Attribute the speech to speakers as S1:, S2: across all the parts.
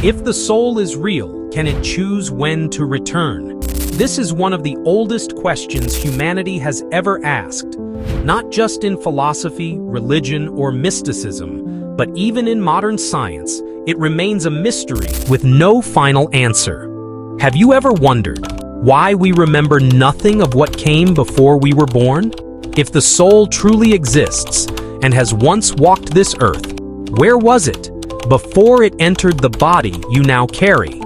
S1: If the soul is real, can it choose when to return? This is one of the oldest questions humanity has ever asked, not just in philosophy, religion, or mysticism, but even in modern science. It remains a mystery with no final answer. Have you ever wondered why we remember nothing of what came before we were born? If the soul truly exists and has once walked this earth, where was it before it entered the body you now carry?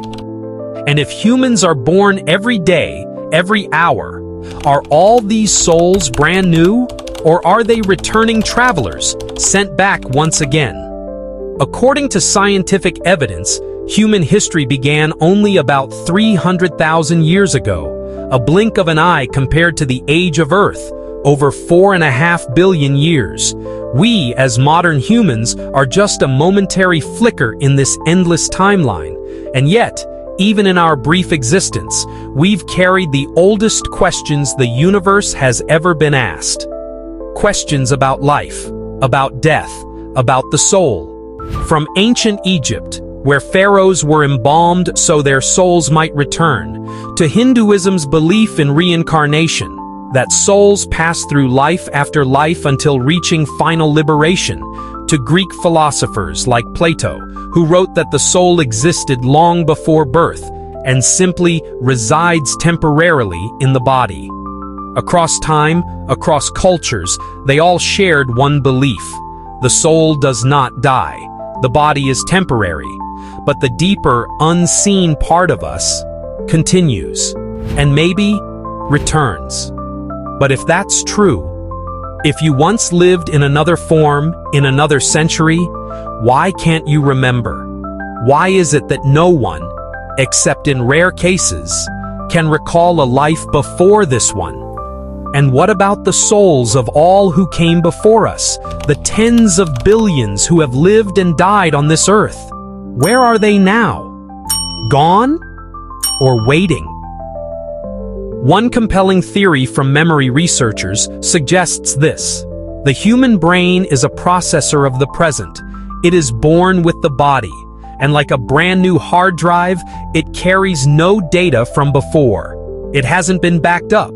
S1: And if humans are born every day, every hour, are all these souls brand new, or are they returning travelers sent back once again? According to scientific evidence, human history began only about 300,000 years ago, a blink of an eye compared to the age of Earth, over 4.5 billion years. We, as modern humans, are just a momentary flicker in this endless timeline. And yet, even in our brief existence, we've carried the oldest questions the universe has ever been asked. Questions about life, about death, about the soul. From ancient Egypt, where pharaohs were embalmed so their souls might return, to Hinduism's belief in reincarnation, that souls pass through life after life until reaching final liberation, to Greek philosophers like Plato, who wrote that the soul existed long before birth and simply resides temporarily in the body. Across time, across cultures, they all shared one belief: the soul does not die. The body is temporary, but the deeper, unseen part of us continues, and maybe returns. But if that's true, if you once lived in another form, in another century, why can't you remember? Why is it that no one, except in rare cases, can recall a life before this one? And what about the souls of all who came before us, the tens of billions who have lived and died on this earth? Where are they now? Gone? Or waiting? One compelling theory from memory researchers suggests this: the human brain is a processor of the present. It is born with the body, and like a brand new hard drive, it carries no data from before. It hasn't been backed up.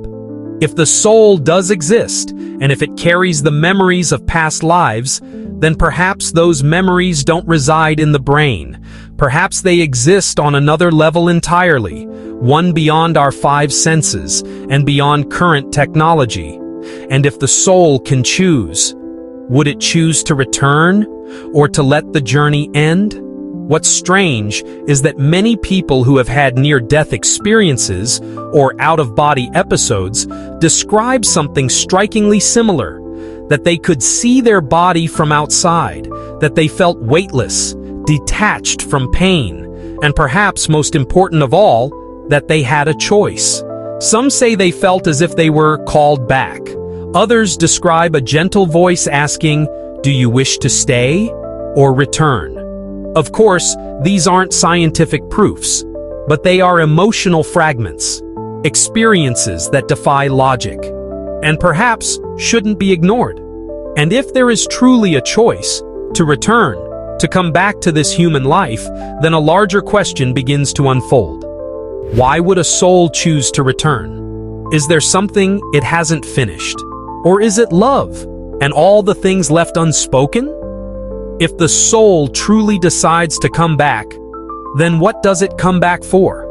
S1: If the soul does exist, and if it carries the memories of past lives, then perhaps those memories don't reside in the brain. Perhaps they exist on another level entirely, one beyond our five senses and beyond current technology. And if the soul can choose, would it choose to return or to let the journey end? What's strange is that many people who have had near-death experiences or out-of-body episodes describe something strikingly similar: that they could see their body from outside, that they felt weightless, detached from pain, and perhaps most important of all, that they had a choice. Some say they felt as if they were called back. Others describe a gentle voice asking, "Do you wish to stay or return?" Of course, these aren't scientific proofs, but they are emotional fragments, experiences that defy logic, and perhaps shouldn't be ignored. And if there is truly a choice to return, to come back to this human life, then a larger question begins to unfold. Why would a soul choose to return? Is there something it hasn't finished? Or is it love and all the things left unspoken? If the soul truly decides to come back, then what does it come back for?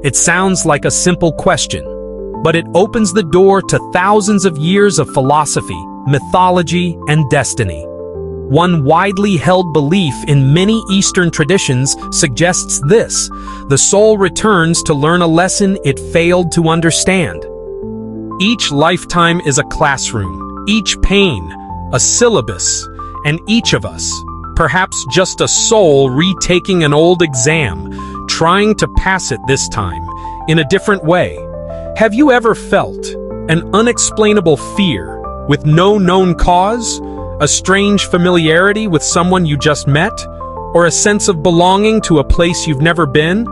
S1: It sounds like a simple question, but it opens the door to thousands of years of philosophy, mythology, and destiny. One widely held belief in many Eastern traditions suggests this: the soul returns to learn a lesson it failed to understand. Each lifetime is a classroom, each pain a syllabus, and each of us, perhaps just a soul retaking an old exam, trying to pass it this time, in a different way. Have you ever felt an unexplainable fear with no known cause? A strange familiarity with someone you just met? Or a sense of belonging to a place you've never been?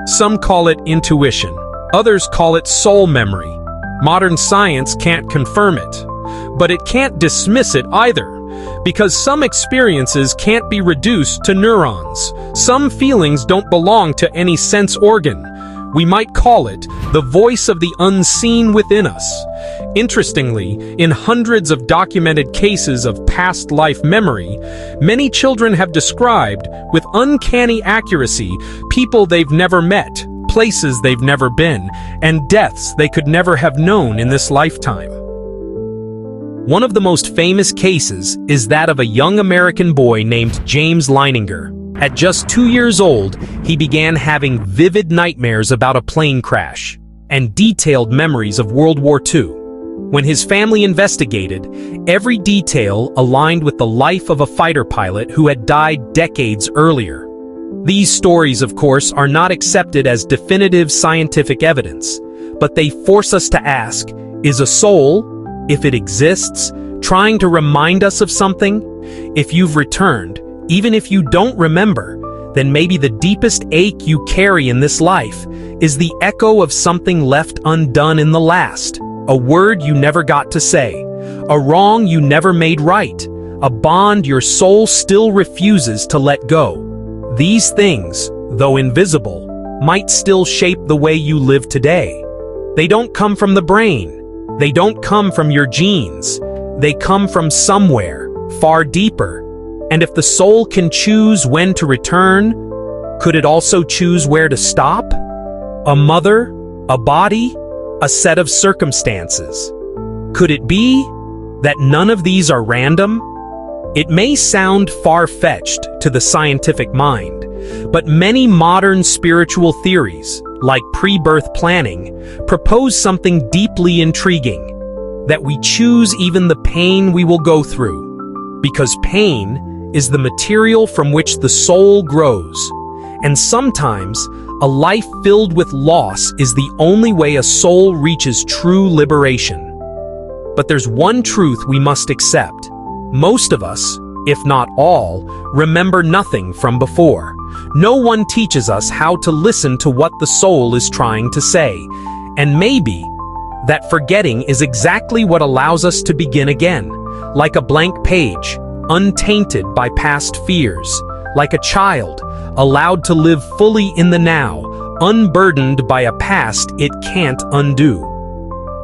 S1: Some call it intuition. Others call it soul memory. Modern science can't confirm it, but it can't dismiss it either. Because some experiences can't be reduced to neurons. Some feelings don't belong to any sense organ. We might call it the voice of the unseen within us. Interestingly, in hundreds of documented cases of past life memory, many children have described, with uncanny accuracy, people they've never met, places they've never been, and deaths they could never have known in this lifetime. One of the most famous cases is that of a young American boy named James Leininger. At just 2 years old, he began having vivid nightmares about a plane crash and detailed memories of World War II. When his family investigated, every detail aligned with the life of a fighter pilot who had died decades earlier. These stories, of course, are not accepted as definitive scientific evidence, but they force us to ask, is a soul, if it exists, trying to remind us of something? If you've returned, even if you don't remember, then maybe the deepest ache you carry in this life is the echo of something left undone in the last. A word you never got to say, a wrong you never made right, a bond your soul still refuses to let go. These things, though invisible, might still shape the way you live today. They don't come from the brain. They don't come from your genes. They come from somewhere, far deeper. And if the soul can choose when to return, could it also choose where to stop? A mother, a body, a set of circumstances. Could it be that none of these are random? It may sound far-fetched to the scientific mind, but many modern spiritual theories, like pre-birth planning, propose something deeply intriguing, that we choose even the pain we will go through, because pain is the material from which the soul grows, and sometimes a life filled with loss is the only way a soul reaches true liberation. But there's one truth we must accept. Most of us, if not all, remember nothing from before. No one teaches us how to listen to what the soul is trying to say, and maybe that forgetting is exactly what allows us to begin again, like a blank page, untainted by past fears, like a child, allowed to live fully in the now, unburdened by a past it can't undo.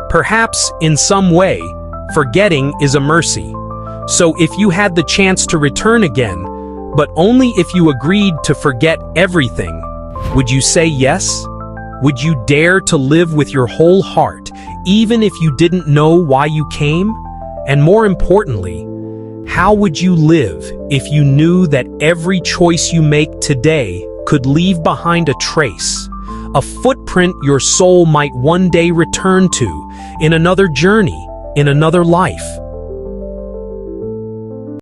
S1: Perhaps, in some way, forgetting is a mercy. So if you had the chance to return again, but only if you agreed to forget everything, would you say yes? Would you dare to live with your whole heart, even if you didn't know why you came? And more importantly, how would you live if you knew that every choice you make today could leave behind a trace, a footprint your soul might one day return to, in another journey, in another life?